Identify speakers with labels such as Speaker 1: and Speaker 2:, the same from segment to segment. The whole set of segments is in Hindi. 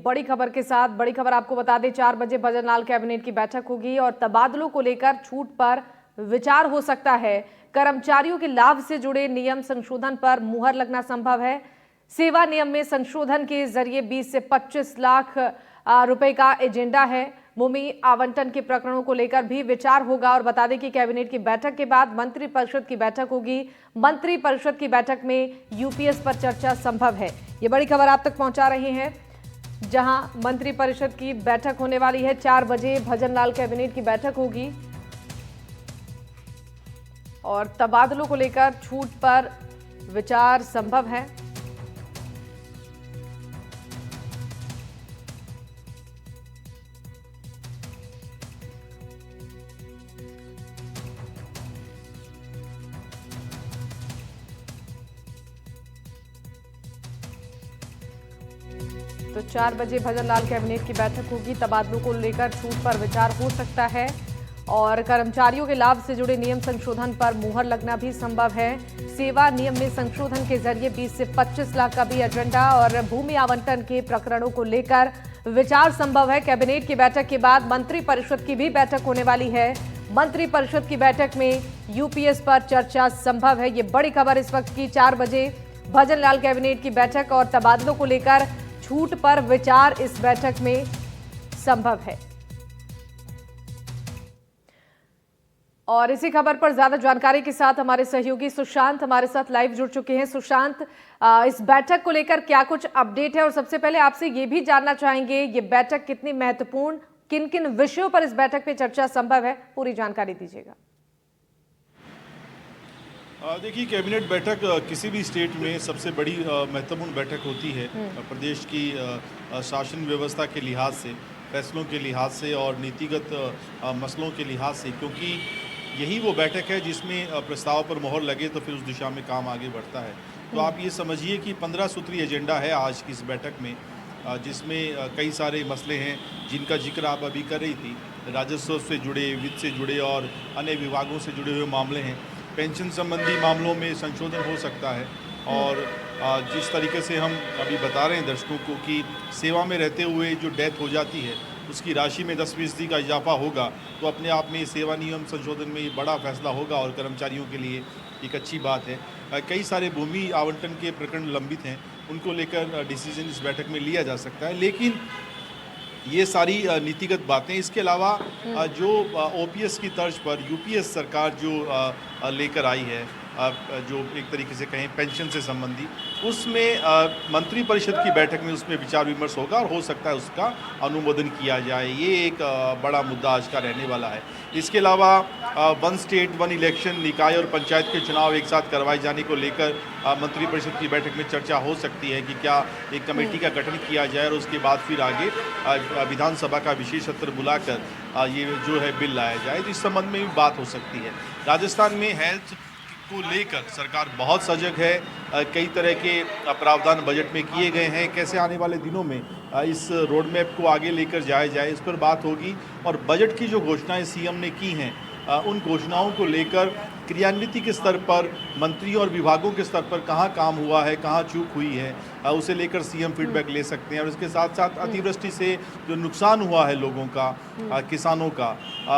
Speaker 1: बड़ी खबर के साथ। बड़ी खबर आपको बता दें, 4 बजे भजनलाल कैबिनेट की बैठक होगी और तबादलों को लेकर छूट पर विचार हो सकता है। कर्मचारियों के लाभ से जुड़े नियम संशोधन पर मुहर लगना संभव है। सेवा नियम में संशोधन के जरिए 20 से 25 लाख रुपए का एजेंडा है। भूमि आवंटन के प्रकरणों को लेकर भी विचार होगा। और बता दें कि कैबिनेट की बैठक के बाद मंत्रिपरिषद की बैठक होगी। मंत्रिपरिषद की बैठक में यूपीएस पर चर्चा संभव है। ये बड़ी खबर आप तक पहुंचा रहे हैं, जहां मंत्रिपरिषद की बैठक होने वाली है। 4 बजे भजनलाल कैबिनेट की बैठक होगी और तबादलों को लेकर छूट पर विचार संभव है। तो 4 बजे भजनलाल कैबिनेट की बैठक होगी। तबादलों को लेकर छूट पर विचार हो सकता है और कर्मचारियों के लाभ से जुड़े नियम संशोधन पर मुहर लगना भी संभव है। सेवा नियम में संशोधन के जरिए 20 से 25 लाख का भी एजेंडा और भूमि आवंटन के प्रकरणों को लेकर विचार संभव है। कैबिनेट की बैठक के बाद मंत्रिपरिषद की भी बैठक होने वाली है। मंत्रिपरिषद की बैठक में यूपीएस पर चर्चा संभव है। ये बड़ी खबर इस वक्त की। 4 बजे भजनलाल कैबिनेट की बैठक और तबादलों को लेकर छूट पर विचार इस बैठक में संभव है। और इसी खबर पर ज्यादा जानकारी के साथ हमारे सहयोगी सुशांत हमारे साथ लाइव जुड़ चुके हैं। सुशांत, इस बैठक को लेकर क्या कुछ अपडेट है और सबसे पहले आपसे ये भी जानना चाहेंगे ये बैठक कितनी महत्वपूर्ण, किन किन विषयों पर इस बैठक पे चर्चा संभव है, पूरी जानकारी दीजिएगा।
Speaker 2: देखिए, कैबिनेट बैठक किसी भी स्टेट में सबसे बड़ी महत्वपूर्ण बैठक होती है। प्रदेश की शासन व्यवस्था के लिहाज से, फैसलों के लिहाज से और नीतिगत मसलों के लिहाज से, क्योंकि यही वो बैठक है जिसमें प्रस्ताव पर मोहर लगे तो फिर उस दिशा में काम आगे बढ़ता है। तो आप ये समझिए कि 15 सूत्री एजेंडा है आज की इस बैठक में, जिसमें कई सारे मसले हैं जिनका जिक्र आप अभी कर रही थी। राजस्व से जुड़े, वित्त से जुड़े और अन्य विभागों से जुड़े हुए मामले हैं। पेंशन संबंधी मामलों में संशोधन हो सकता है और जिस तरीके से हम अभी बता रहे हैं दर्शकों को कि सेवा में रहते हुए जो डेथ हो जाती है उसकी राशि में 10% का इजाफा होगा, तो अपने आप में सेवा नियम संशोधन में ये बड़ा फैसला होगा और कर्मचारियों के लिए एक अच्छी बात है। कई सारे भूमि आवंटन के प्रकरण लंबित हैं, उनको लेकर डिसीजन इस बैठक में लिया जा सकता है। लेकिन ये सारी नीतिगत बातें, इसके अलावा जो ओपीएस की तर्ज पर यूपीएस सरकार जो लेकर आई है, जो एक तरीके से कहें पेंशन से संबंधी, उसमें मंत्रिपरिषद की बैठक में उसमें विचार विमर्श होगा और हो सकता है उसका अनुमोदन किया जाए। ये एक बड़ा मुद्दा आज का रहने वाला है। इसके अलावा 1 स्टेट 1 इलेक्शन, निकाय और पंचायत के चुनाव एक साथ करवाए जाने को लेकर मंत्रिपरिषद की बैठक में चर्चा हो सकती है कि क्या एक कमेटी का गठन किया जाए और उसके बाद फिर आगे विधानसभा का विशेष सत्र बुलाकर ये जो है बिल लाया जाए। तो इस संबंध में भी बात हो सकती है। राजस्थान में हेल्थ को लेकर सरकार बहुत सजग है। कई तरह के प्रावधान बजट में किए गए हैं। कैसे आने वाले दिनों में इस रोड मैप को आगे लेकर जाया जाए, इस पर बात होगी। और बजट की जो घोषणाएं सीएम ने की हैं, उन घोषणाओं को लेकर क्रियान्विति के स्तर पर, मंत्रियों और विभागों के स्तर पर कहाँ काम हुआ है, कहाँ चूक हुई है, उसे लेकर सीएम फीडबैक ले सकते हैं। और इसके साथ साथ अतिवृष्टि से जो नुकसान हुआ है लोगों का, किसानों का,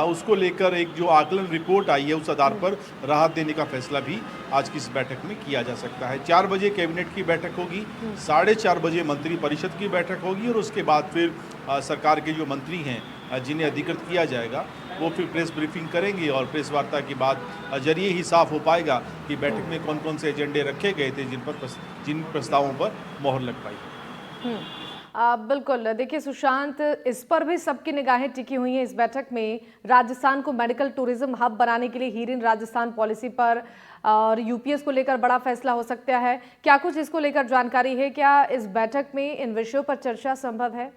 Speaker 2: उसको लेकर एक जो आकलन रिपोर्ट आई है उस आधार पर राहत देने का फैसला भी आज की इस बैठक में किया जा सकता है। 4 बजे कैबिनेट की बैठक होगी, 4:30 बजे मंत्रिपरिषद की बैठक होगी और उसके बाद फिर सरकार के जो मंत्री हैं जिन्हें अधिकृत किया जाएगा वो फिर प्रेस ब्रीफिंग करेंगे और प्रेस वार्ता के बाद जरिए ही साफ हो पाएगा कि बैठक में कौन कौन से एजेंडे रखे गए थे जिन प्रस्तावों पर मोहर लग पाई।
Speaker 1: बिल्कुल, देखिए सुशांत, इस पर भी सबकी निगाहें टिकी हुई हैं। इस बैठक में राजस्थान को मेडिकल टूरिज्म हब बनाने के लिए हीर इन राजस्थान पॉलिसी पर और यूपीएस को लेकर बड़ा फैसला हो सकता है। क्या कुछ इसको लेकर जानकारी है? क्या इस बैठक में इन विषयों पर चर्चा संभव है?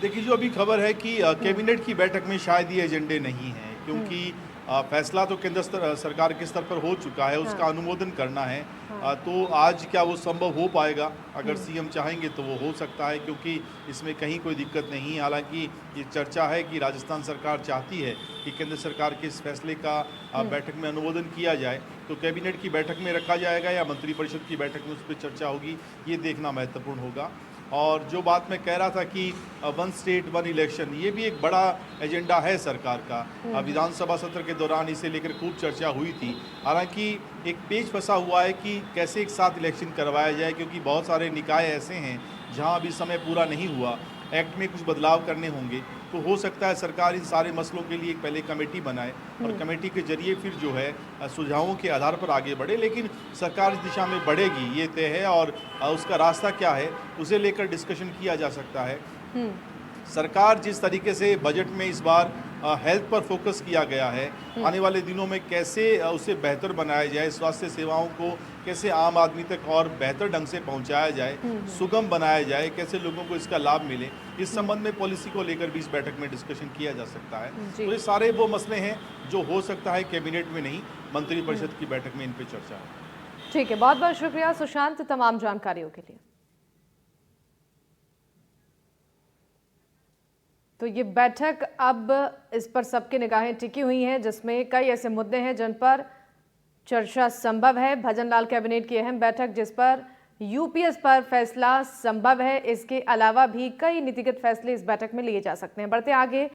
Speaker 2: देखिए, जो अभी खबर है कि कैबिनेट की बैठक में शायद ये एजेंडे नहीं हैं, क्योंकि फैसला तो केंद्र सरकार के स्तर पर हो चुका है, उसका अनुमोदन करना है। तो आज क्या वो संभव हो पाएगा? अगर सीएम चाहेंगे तो वो हो सकता है, क्योंकि इसमें कहीं कोई दिक्कत नहीं है। हालांकि ये चर्चा है कि राजस्थान सरकार चाहती है कि केंद्र सरकार के इस फैसले का बैठक में अनुमोदन किया जाए। तो कैबिनेट की बैठक में रखा जाएगा या मंत्रिपरिषद की बैठक में उस पर चर्चा होगी, ये देखना महत्वपूर्ण होगा। और जो बात मैं कह रहा था कि वन स्टेट वन इलेक्शन, ये भी एक बड़ा एजेंडा है सरकार का। विधानसभा सत्र के दौरान इसे लेकर खूब चर्चा हुई थी। हालांकि एक पेच फंसा हुआ है कि कैसे एक साथ इलेक्शन करवाया जाए, क्योंकि बहुत सारे निकाय ऐसे हैं जहां अभी समय पूरा नहीं हुआ, एक्ट में कुछ बदलाव करने होंगे। तो हो सकता है सरकार इन सारे मसलों के लिए एक पहले कमेटी बनाए और कमेटी के जरिए फिर जो है सुझावों के आधार पर आगे बढ़े। लेकिन सरकार इस दिशा में बढ़ेगी, ये तय है, और उसका रास्ता क्या है उसे लेकर डिस्कशन किया जा सकता है। सरकार जिस तरीके से बजट में इस बार हेल्थ पर फोकस किया गया है, आने वाले दिनों में कैसे उसे बेहतर बनाया जाए, स्वास्थ्य सेवाओं को कैसे आम आदमी तक और बेहतर ढंग से पहुंचाया जाए, सुगम बनाया जाए, कैसे लोगों को इसका लाभ मिले, इस संबंध में पॉलिसी को लेकर भी इस बैठक में डिस्कशन किया जा सकता है। तो ये सारे वो मसले हैं जो हो सकता है कैबिनेट में नहीं, मंत्रिपरिषद की बैठक में इन पर चर्चा हो।
Speaker 1: ठीक है, बहुत बहुत शुक्रिया सुशांत तमाम जानकारियों के लिए। तो ये बैठक अब इस पर सबकी निगाहें टिकी हुई हैं, जिसमें कई ऐसे मुद्दे हैं जिन पर चर्चा संभव है। भजनलाल कैबिनेट की अहम बैठक जिस पर यूपीएस पर फैसला संभव है। इसके अलावा भी कई नीतिगत फैसले इस बैठक में लिए जा सकते हैं। बढ़ते आगे।